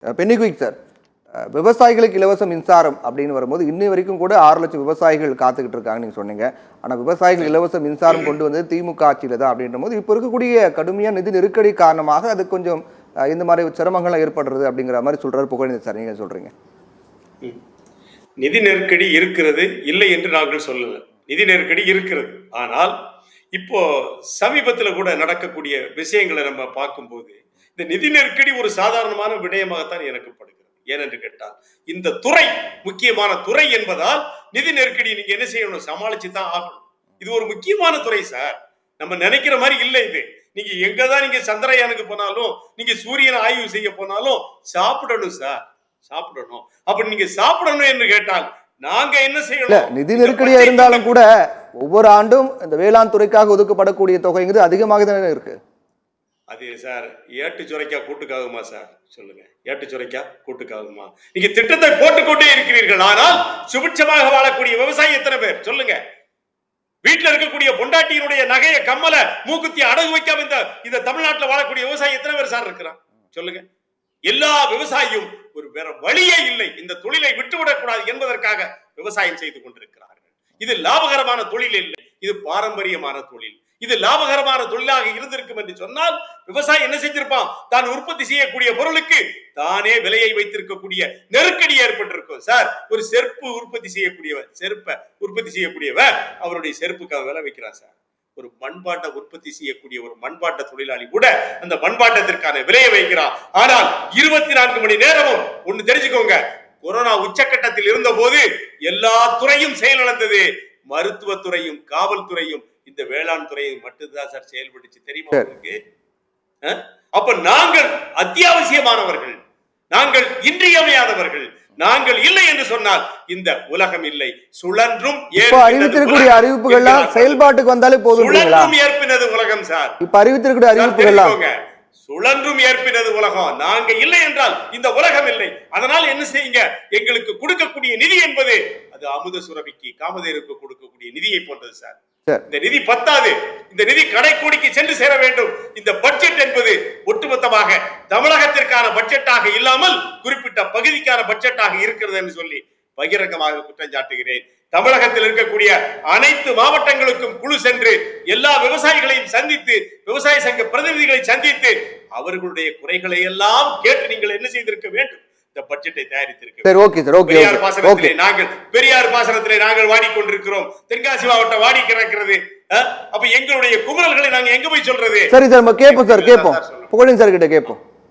Pennycuick sir, விவசாயிகளுக்கு இலவச மின்சாரம் அப்படின்னு வரும்போது இன்னை வரைக்கும் கூட 6 லட்சம் விவசாயிகள் காத்துக்கிட்டு இருக்காங்க நீங்க சொன்னீங்க. ஆனா விவசாயிகள் இலவச மின்சாரம் கொண்டு வந்தது திமுக ஆட்சியில தான் அப்படின்ற போது இப்போ இருக்கக்கூடிய கடுமையான நிதி நெருக்கடி காரணமாக அது கொஞ்சம் இந்த மாதிரி சிரமங்கள்லாம் ஏற்படுறது அப்படிங்கிற மாதிரி சொல்றாரு புகழேந்தி சார். நீங்க சொல்றீங்க நிதி நெருக்கடி இருக்கிறது இல்லை என்று நாங்கள் சொல்லல. நிதி நெருக்கடி இருக்கிறது. ஆனால் இப்போ சமீபத்தில் கூட நடக்கக்கூடிய விஷயங்களை நம்ம பார்க்கும்போது இந்த நிதி நெருக்கடி ஒரு சாதாரணமான விடயமாகத்தான் எனக்கு படுகிறது. ஏனென்று கேட்டால் இந்த துறை முக்கியமான துறை என்பதால் நிதி நெருக்கடி நீங்க என்ன செய்யணும், சமாளிச்சு தான் ஆகணும். இது ஒரு முக்கியமான துறை சார். நம்ம நினைக்கிற மாதிரி இல்லை. இது நீங்க எங்கதான் நீங்க சந்திரயானுக்கு போனாலும், நீங்க சூரியனை ஆய்வு செய்ய போனாலும் சாப்பிடணும் சார், சாப்பிடணும். அப்படி நீங்க சாப்பிடணும் என்று கேட்டால் நாங்க என்ன செய்யணும்? நிதி நெருக்கடியா இருந்தாலும் கூட ஒவ்வொரு ஆண்டும் இந்த வேளாண் துறைக்காக ஒதுக்கப்படக்கூடிய தொகைங்கிறது அதிகமாக தானே இருக்கு. அது சார் ஏட்டு சுரைக்கா கூட்டுக்காகுமா சார்? சொல்லுங்க, ஏட்டு சுரைக்கா கூட்டுக்காகுமா? நீங்க திட்டத்தை போட்டுக்கொண்டே இருக்கிறீர்கள். ஆனால் சுபிட்சமாக வாழக்கூடிய விவசாயி எத்தனை பேர் சொல்லுங்க? வீட்டுல இருக்கக்கூடிய பொண்டாட்டியினுடைய நகைய கம்மல மூக்குத்தி அடகு வைக்காம இந்த தமிழ்நாட்டில் வாழக்கூடிய விவசாயி எத்தனை பேர் சார் இருக்கிறான் சொல்லுங்க? எல்லா விவசாயியும் ஒரு வேற வழியே இல்லை, இந்த தொழிலை விட்டுவிடக் கூடாது என்பதற்காக விவசாயம் செய்து கொண்டிருக்கிறார்கள். இது லாபகரமான தொழில் இல்லை, இது பாரம்பரியமான தொழில். இது லாபகரமான தொழிலாக இருந்திருக்கும் என்று சொன்னால் விவசாயி என்ன செஞ்சிருப்பான்? தான் உற்பத்தி செய்யக்கூடிய பொருளுக்கு தானே விலையை வைத்திருக்கக்கூடிய நெருக்கடி ஏற்பட்டிருக்கும் சார். ஒரு செருப்பு உற்பத்தி செய்யக்கூடியவர் அவருடைய செருப்புக்காக விலை வைக்கிறார் சார். ஒரு மண்பாட்ட உற்பத்தி செய்யக்கூடிய ஒரு மண்பாட்ட தொழிலாளி கூட அந்த மண்பாட்டத்திற்கான விலையை வைக்கிறார். ஆனால் 24 மணி நேரமும் ஒண்ணு தெரிஞ்சுக்கோங்க, கொரோனா உச்சக்கட்டத்தில் இருந்த போது எல்லா துறையும் செயலிழந்தது. மருத்துவத்துறையும் காவல்துறையும் இந்த வேளாண் துறையும் மட்டும்தான் சார் செயல்படுச்சு. தெரியுமா உங்களுக்கு? அப்ப நாங்கள் அத்தியாவசியமானவர்கள், நாங்கள் இன்றியமையாதவர்கள். நாங்கள் இல்லை என்று சொன்னால் இந்த உலகம் இல்லை. சுழன்றும் அறிவித்திருக்கக்கூடிய அறிவிப்புகள்லாம் செயல்பாட்டுக்கு வந்தாலே போதும். சுழன்றும் ஏற்பினது உலகம் சார். இப்ப அறிவித்திருக்கக்கூடிய அறிவிப்புகள்லாம் சுழன்றும் ஏற்பினது உலகம். நாங்க இல்லை என்றால் இந்த உலகம் இல்லை. அதனால் என்ன செய்யுங்க, எங்களுக்கு கொடுக்கக்கூடிய நிதி என்பது அது அமுத சுரபிக்கு காமதேருக்கு கொடுக்கக்கூடிய நிதியை போன்றது சார். இந்த நிதி பத்தாது. இந்த நிதி கடைக்கோடிக்கு சென்று சேர வேண்டும். இந்த பட்ஜெட் என்பது ஒட்டுமொத்தமாக தமிழகத்திற்கான பட்ஜெட்டாக இல்லாமல் குறிப்பிட்ட பகுதிக்கான பட்ஜெட்டாக இருக்கிறது என்று சொல்லி பகிரங்கமாக குற்றம் சாட்டுகிறேன். தமிழகத்தில் இருக்கக்கூடிய அனைத்து மாவட்டங்களுக்கும் குழு சென்று எல்லா விவசாயிகளையும் சந்தித்து, விவசாய சங்க பிரதிநிதிகளை சந்தித்து அவர்களுடைய குறைகளை எல்லாம் கேட்டு நீங்கள் என்ன செய்திருக்க வேண்டும்? இந்த பட்ஜெட்டை தயாரித்திருக்கிறோம். பெரியார் பாசனத்திலே நாங்கள் வாடிக்கொண்டிருக்கிறோம். தென்காசி மாவட்டம் வாடி கிடக்கிறது. அப்ப எங்களுடைய குமரல்களை நாங்க எங்க போய் சொல்றது? சரி சார், கேட்போம் சார், கேட்போம் புகழேந்தி சார் கிட்ட கேட்போம்.